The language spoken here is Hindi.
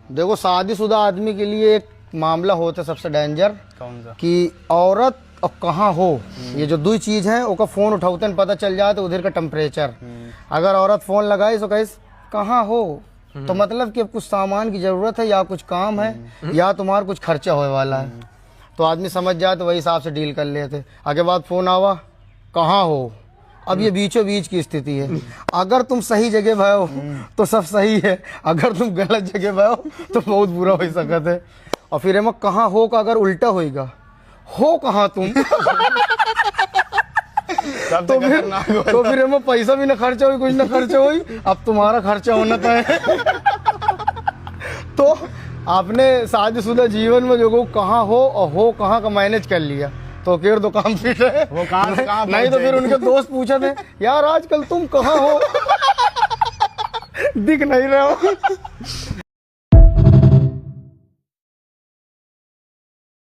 देखो शादीशुदा आदमी के लिए एक मामला होता है सबसे डेंजर, कौन सा? कि औरत और कहाँ हो, ये जो दो चीज है ओका फोन उठाते हैं पता चल जाए तो उधर का टेम्परेचर। अगर औरत फोन लगाई तो कहीं कहाँ हो, तो मतलब कि अब कुछ सामान की जरूरत है या कुछ काम है या तुम्हारा कुछ खर्चा होने वाला है, तो आदमी समझ जाए तो वही हिसाब से डील कर लेते। आगे बाद फोन आवा कहाँ हो, अब ये बीचों बीच की स्थिति है। अगर तुम सही जगह भय हो तो सब सही है, अगर तुम गलत जगह भय हो तो बहुत बुरा हो सकता है। और फिर एम कहाँ हो का अगर उल्टा होएगा, हो कहाँ तुम तो फिर एम पैसा भी ना खर्चा हुई, कुछ ना खर्चा हुई, अब तुम्हारा खर्चा होना तय है। तो आपने शादीशुदा जीवन में जो कहाँ हो और हो कहाँ का मैनेज कर लिया तो फिर तो काम फिट है। वो कहाँ नहीं तो फिर उनके दोस्त पूछे थे यार आजकल तुम कहाँ हो दिख नहीं रहे हो।